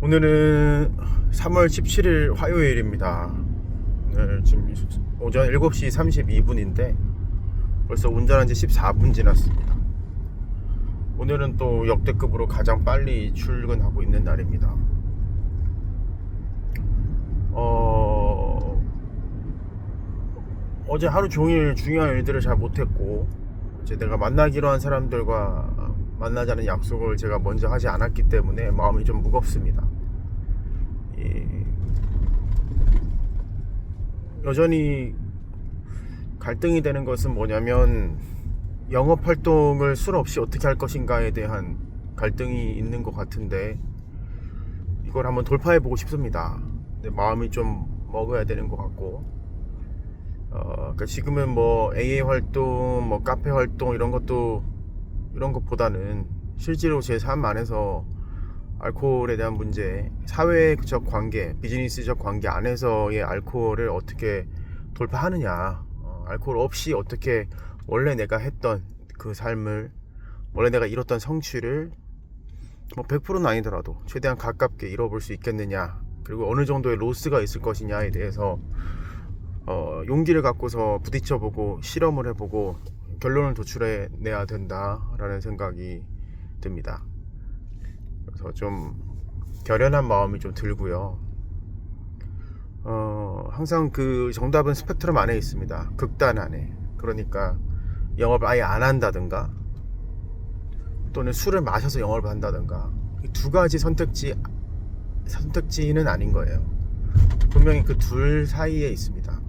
오늘은 3월 17일 화요일입니다. 오늘 지금 오전 7시 32분인데 벌써 운전한 지 14분 지났습니다. 오늘은 또 역대급으로 가장 빨리 출근하고 있는 날입니다. 어제 하루 종일 중요한 일들을 잘 못했고, 이제 내가 만나기로 한 사람들과 만나자는 약속을 제가 먼저 하지 않았기 때문에 마음이 좀 무겁습니다. 여전히 갈등이 되는 것은 뭐냐면, 영업 활동을 술 없이 어떻게 할 것인가에 대한 갈등이 있는 것 같은데, 이걸 한번 돌파해 보고 싶습니다. 근데 마음이 좀 먹어야 되는 것 같고, 그러니까 지금은 뭐 AA 활동, 뭐 카페 활동 이런 것보다는 실제로 제 삶 안에서 알코올에 대한 문제, 사회적 관계, 비즈니스적 관계 안에서의 알코올을 어떻게 돌파하느냐, 알코올 없이 어떻게 원래 내가 했던 그 삶을, 원래 내가 이뤘던 성취를 뭐 100%는 아니더라도 최대한 가깝게 이뤄볼 수 있겠느냐, 그리고 어느 정도의 로스가 있을 것이냐에 대해서 용기를 갖고서 부딪혀보고 실험을 해보고 결론을 도출해내야 된다라는 생각이 듭니다. 그래서 좀 결연한 마음이 좀 들고요. 항상 그 정답은 스펙트럼 안에 있습니다. 극단 안에. 그러니까 영업을 아예 안 한다든가, 또는 술을 마셔서 영업을 한다든가, 이 두 가지 선택지는 아닌 거예요. 분명히 그 둘 사이에 있습니다.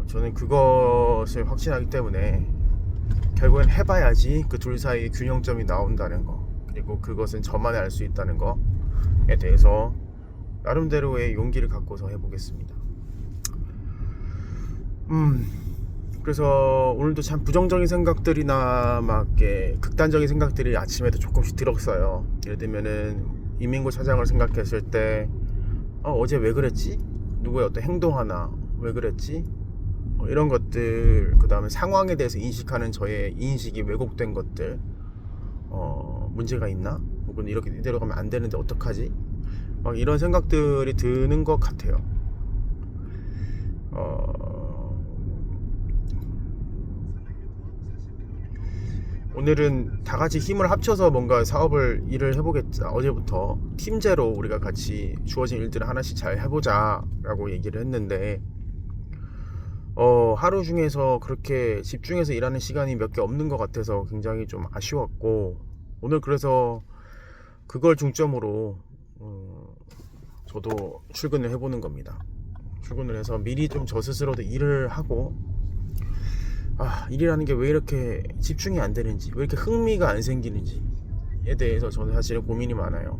저는 그것을 확신하기 때문에 결국엔 해봐야지 그 둘 사이의 균형점이 나온다는 거, 그리고 그것은 저만이 알 수 있다는 거에 대해서 나름대로의 용기를 갖고서 해보겠습니다. 그래서 오늘도 참 부정적인 생각들이나 막 이렇게 극단적인 생각들이 아침에도 조금씩 들었어요. 예를 들면은 이민구 차장을 생각했을 때 어제 왜 그랬지? 누구의 어떤 행동 하나 왜 그랬지? 이런 것들, 그 다음에 상황에 대해서 인식하는 저의 인식이 왜곡된 것들, 문제가 있나? 혹은 이렇게 이대로 가면 안 되는데 어떡하지? 막 이런 생각들이 드는 것 같아요. 오늘은 다 같이 힘을 합쳐서 뭔가 일을 해보겠자. 어제부터 팀제로 우리가 같이 주어진 일들을 하나씩 잘 해보자 라고 얘기를 했는데, 하루 중에서 그렇게 집중해서 일하는 시간이 몇 개 없는 것 같아서 굉장히 좀 아쉬웠고, 오늘 그래서 그걸 중점으로 저도 출근을 해보는 겁니다. 출근을 해서 미리 좀 저 스스로도 일을 하고, 일이라는 게 왜 이렇게 집중이 안 되는지, 왜 이렇게 흥미가 안 생기는지에 대해서 저는 사실은 고민이 많아요.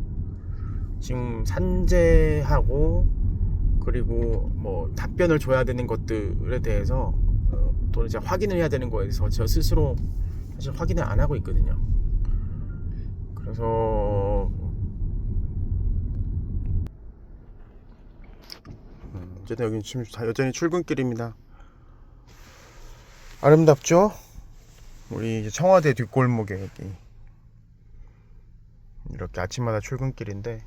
지금 산재하고, 그리고 뭐 답변을 줘야 되는 것들에 대해서 또는 이제 확인을 해야 되는 거에 대해서 저 스스로 사실 확인을 안 하고 있거든요. 그래서 어쨌든 여기는 지금 여전히 출근길입니다. 아름답죠? 우리 이제 청와대 뒷골목에 여기 이렇게 아침마다 출근길인데,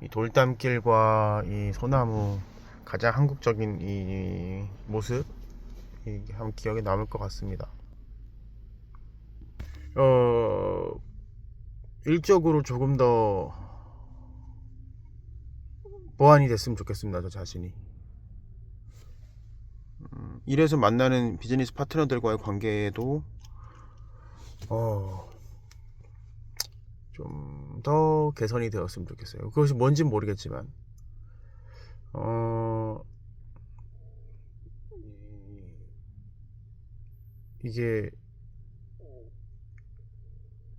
이 돌담길과 이 소나무, 가장 한국적인 이 모습, 이게 한 기억에 남을 것 같습니다. 일적으로 조금 더 보완이 됐으면 좋겠습니다. 저 자신이 일에서 만나는 비즈니스 파트너들과의 관계에도 좀 더 개선이 되었으면 좋겠어요. 그것이 뭔진 모르겠지만 이게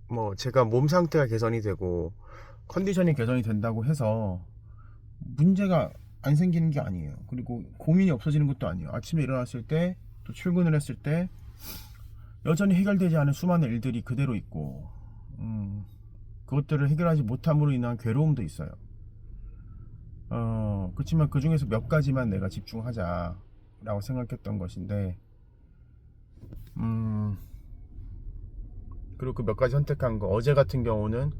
뭐 제가 몸 상태가 개선이 되고 컨디션이 개선이 된다고 해서 문제가 안 생기는 게 아니에요. 그리고 고민이 없어지는 것도 아니에요. 아침에 일어났을 때, 또 출근을 했을 때 여전히 해결되지 않은 수많은 일들이 그대로 있고, 그것들을 해결하지 못함으로 인한 괴로움도 있어요. 그렇지만 그 중에서 몇 가지만 내가 집중하자 라고 생각했던 것인데, 그리고 그 몇 가지 선택한 거, 어제 같은 경우는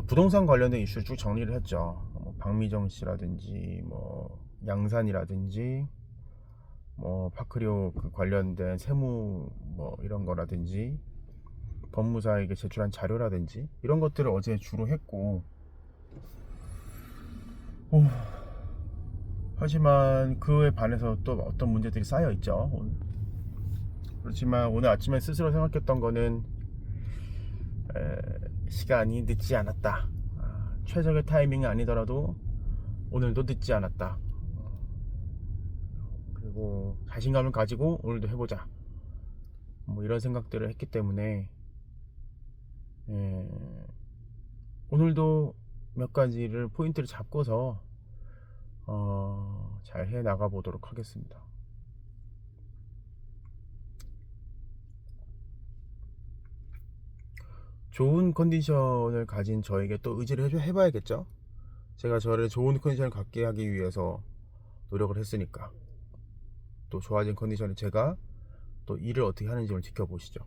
부동산 관련된 이슈를 쭉 정리를 했죠. 뭐 박미정 씨라든지 뭐 양산이라든지 뭐 파크리오 그 관련된 세무 뭐 이런 거라든지 법무사에게 제출한 자료라든지 이런 것들을 어제 주로 했고, 하지만 그에 반해서 또 어떤 문제들이 쌓여 있죠. 그렇지만 오늘 아침에 스스로 생각했던 거는 시간이 늦지 않았다. 최적의 타이밍이 아니더라도 오늘도 늦지 않았다. 그리고 자신감을 가지고 오늘도 해보자. 뭐 이런 생각들을 했기 때문에 오늘도 몇 가지를 포인트를 잡고서 잘 해 나가 보도록 하겠습니다. 좋은 컨디션을 가진 저에게 또 의지를 해봐야겠죠. 제가 저를 좋은 컨디션을 갖게 하기 위해서 노력을 했으니까 또 좋아진 컨디션에 제가 또 일을 어떻게 하는지 좀 지켜보시죠.